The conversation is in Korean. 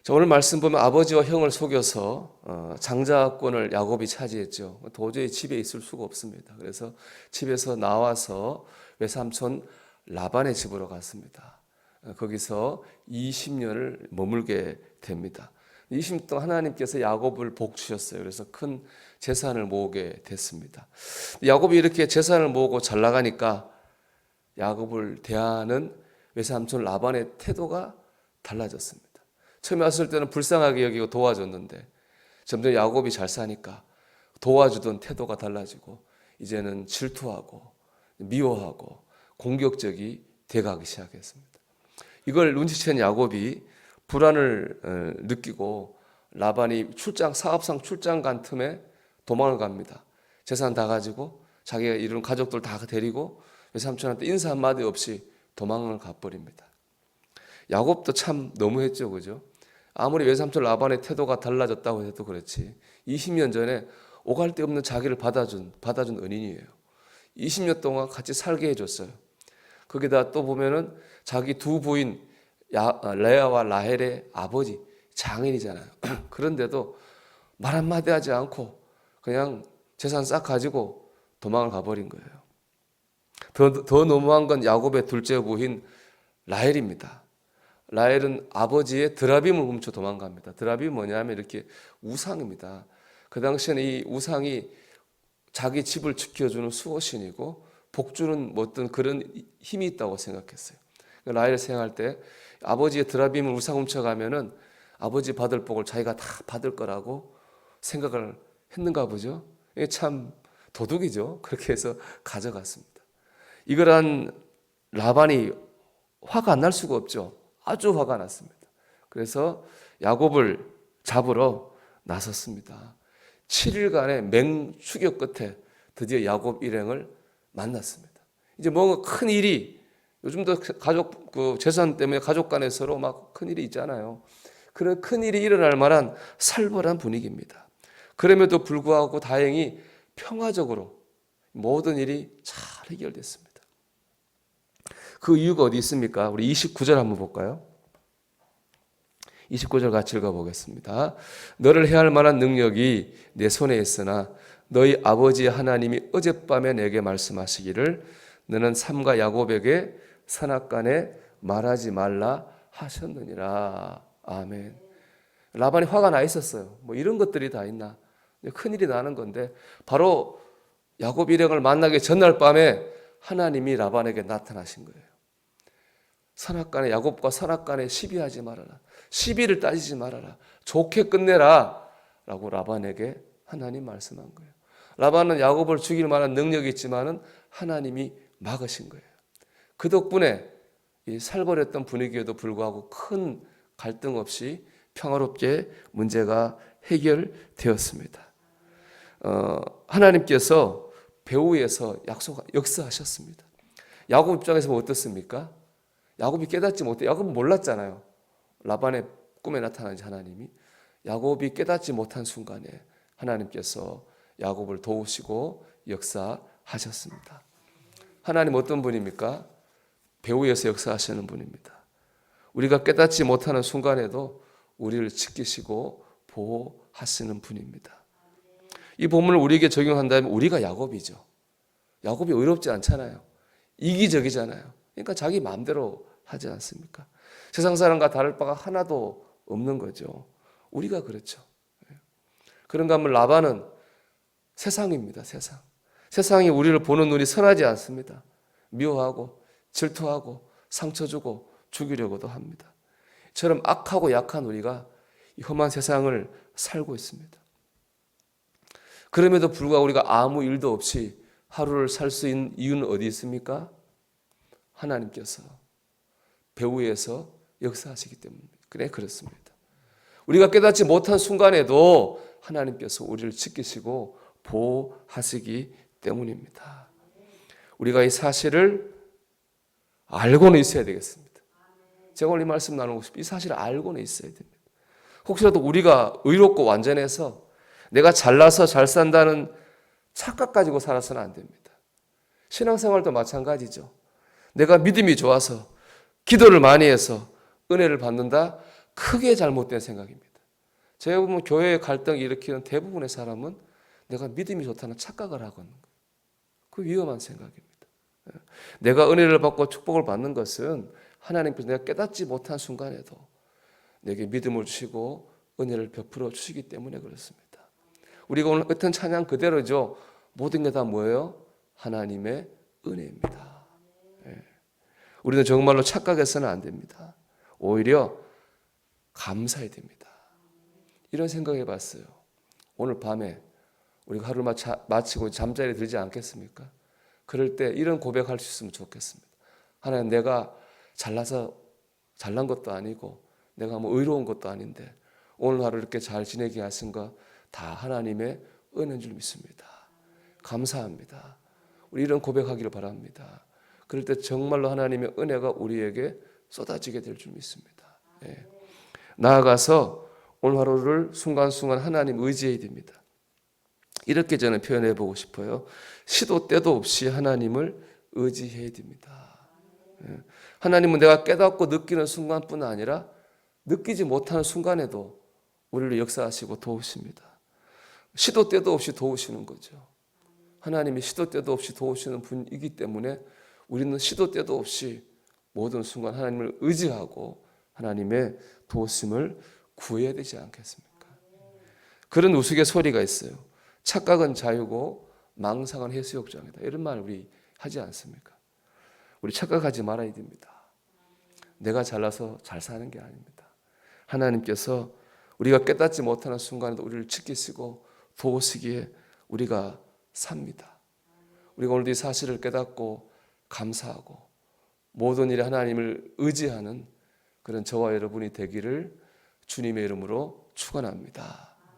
자, 오늘 말씀 보면 아버지와 형을 속여서 장자권을 야곱이 차지했죠. 도저히 집에 있을 수가 없습니다. 그래서 집에서 나와서 외삼촌 라반의 집으로 갔습니다. 거기서 20년을 머물게 됩니다. 20년 동안 하나님께서 야곱을 복주셨어요. 그래서 큰 재산을 모으게 됐습니다. 야곱이 이렇게 재산을 모으고 잘 나가니까 야곱을 대하는 외삼촌 라반의 태도가 달라졌습니다. 처음에 왔을 때는 불쌍하게 여기고 도와줬는데 점점 야곱이 잘 사니까 도와주던 태도가 달라지고 이제는 질투하고 미워하고 공격적이 돼가기 시작했습니다. 이걸 눈치챈 야곱이 불안을 느끼고 라반이 사업상 출장 간 틈에 도망을 갑니다. 재산 다 가지고 자기가 이룬 가족들 다 데리고 외삼촌한테 인사 한마디 없이 도망을 가버립니다. 야곱도 참 너무했죠, 그죠? 아무리 외삼촌 라반의 태도가 달라졌다고 해도 그렇지 20년 전에 오갈 데 없는 자기를 받아준 은인이에요. 20년 동안 같이 살게 해줬어요. 거기다 또 보면은 자기 두 부인 레아와 라헬의 아버지 장인이잖아요. 그런데도 말 한마디 하지 않고 그냥 재산 싹 가지고 도망을 가버린 거예요. 더 너무한 건 야곱의 둘째 부인 라헬입니다. 라헬은 아버지의 드라빔을 훔쳐 도망갑니다. 드라빔이 뭐냐면 이렇게 우상입니다. 그 당시에는 이 우상이 자기 집을 지켜주는 수호신이고 복주는 어떤 그런 힘이 있다고 생각했어요. 라헬 생활 때 아버지의 드라빔을 우상 훔쳐가면은 아버지 받을 복을 자기가 다 받을 거라고 생각을 했는가 보죠. 이게 참 도둑이죠. 그렇게 해서 가져갔습니다. 이걸 한 라반이 화가 안 날 수가 없죠. 아주 화가 났습니다. 그래서 야곱을 잡으러 나섰습니다. 7일간의 맹추격 끝에 드디어 야곱 일행을 만났습니다. 이제 뭔가 큰 일이 요즘도 가족 재산 때문에 가족 간에 서로 막 큰 일이 있잖아요. 그런 큰 일이 일어날 만한 살벌한 분위기입니다. 그럼에도 불구하고 다행히 평화적으로 모든 일이 잘 해결됐습니다. 그 이유가 어디 있습니까? 우리 29절 한번 볼까요? 29절 같이 읽어보겠습니다. 너를 해할 만한 능력이 내 손에 있으나 너희 아버지 하나님이 어젯밤에 내게 말씀하시기를 너는 삼가 야곱에게 선악간에 말하지 말라 하셨느니라. 아멘. 라반이 화가 나 있었어요. 뭐 이런 것들이 다 있나? 큰일이 나는 건데 바로 야곱 일행을 만나기 전날 밤에 하나님이 라반에게 나타나신 거예요. 선악간에 야곱과 선악간에 시비하지 말아라. 시비를 따지지 말아라. 좋게 끝내라 라고 라반에게 하나님 말씀한 거예요. 라반은 야곱을 죽일 만한 능력이 있지만은 하나님이 막으신 거예요. 그 덕분에 이 살벌했던 분위기에도 불구하고 큰 갈등 없이 평화롭게 문제가 해결되었습니다. 하나님께서 배후에서 역사하셨습니다. 야곱 입장에서 어떻습니까? 야곱이 깨닫지 못해. 야곱은 몰랐잖아요. 라반의 꿈에 나타난 하나님이. 야곱이 깨닫지 못한 순간에 하나님께서 야곱을 도우시고 역사하셨습니다. 하나님 어떤 분입니까? 배후에서 역사하시는 분입니다. 우리가 깨닫지 못하는 순간에도 우리를 지키시고 보호하시는 분입니다. 이 본문을 우리에게 적용한다면 우리가 야곱이죠. 야곱이 의롭지 않잖아요. 이기적이잖아요. 그러니까 자기 마음대로 하지 않습니까? 세상 사람과 다를 바가 하나도 없는 거죠. 우리가 그렇죠. 그런가 하면 라반은 세상입니다. 세상. 세상이 우리를 보는 눈이 선하지 않습니다. 미워하고 질투하고 상처 주고 죽이려고도 합니다. 이처럼 악하고 약한 우리가 이 험한 세상을 살고 있습니다. 그럼에도 불구하고 우리가 아무 일도 없이 하루를 살 수 있는 이유는 어디 있습니까? 하나님께서 배후에서 역사하시기 때문입니다. 그래 그렇습니다. 우리가 깨닫지 못한 순간에도 하나님께서 우리를 지키시고 보호하시기 때문입니다. 우리가 이 사실을 알고는 있어야 되겠습니다. 제가 오늘 이 말씀 나누고 싶어요. 이 사실을 알고는 있어야 됩니다. 혹시라도 우리가 의롭고 완전해서 내가 잘나서 잘 산다는 착각 가지고 살아서는 안 됩니다. 신앙생활도 마찬가지죠. 내가 믿음이 좋아서 기도를 많이 해서 은혜를 받는다. 크게 잘못된 생각입니다. 제가 보면 교회의 갈등을 일으키는 대부분의 사람은 내가 믿음이 좋다는 착각을 하고 있는 거예요. 그 위험한 생각입니다. 내가 은혜를 받고 축복을 받는 것은 하나님께서 내가 깨닫지 못한 순간에도 내게 믿음을 주시고 은혜를 베풀어 주시기 때문에 그렇습니다. 우리가 오늘 어떤 찬양 그대로죠. 모든 게 다 뭐예요? 하나님의 은혜입니다. 우리는 정말로 착각해서는 안 됩니다. 오히려 감사해야 됩니다. 이런 생각해 봤어요. 오늘 밤에 우리가 하루 마치고 잠자리에 들지 않겠습니까? 그럴 때 이런 고백할 수 있으면 좋겠습니다. 하나님, 내가 잘나서 잘난 것도 아니고 내가 뭐 의로운 것도 아닌데 오늘 하루 이렇게 잘 지내게 하신 거 다 하나님의 은혜인 줄 믿습니다. 감사합니다. 우리 이런 고백하기를 바랍니다. 그럴 때 정말로 하나님의 은혜가 우리에게 쏟아지게 될 줄 믿습니다. 나아가서 오늘 하루를 순간순간 하나님 의지해야 됩니다. 이렇게 저는 표현해 보고 싶어요. 시도 때도 없이 하나님을 의지해야 됩니다. 하나님은 내가 깨닫고 느끼는 순간뿐 아니라 느끼지 못하는 순간에도 우리를 역사하시고 도우십니다. 시도 때도 없이 도우시는 거죠. 하나님이 시도 때도 없이 도우시는 분이기 때문에 우리는 시도 때도 없이 모든 순간 하나님을 의지하고 하나님의 도우심을 구해야 되지 않겠습니까? 그런 우스갯소리가 있어요. 착각은 자유고 망상은 해수욕장이다. 이런 말 우리 하지 않습니까? 우리 착각하지 말아야 됩니다. 내가 잘나서 잘 사는 게 아닙니다. 하나님께서 우리가 깨닫지 못하는 순간에도 우리를 지키시고 도우시기에 우리가 삽니다. 우리가 오늘도 이 사실을 깨닫고 감사하고 모든 일에 하나님을 의지하는 그런 저와 여러분이 되기를 주님의 이름으로 축원합니다.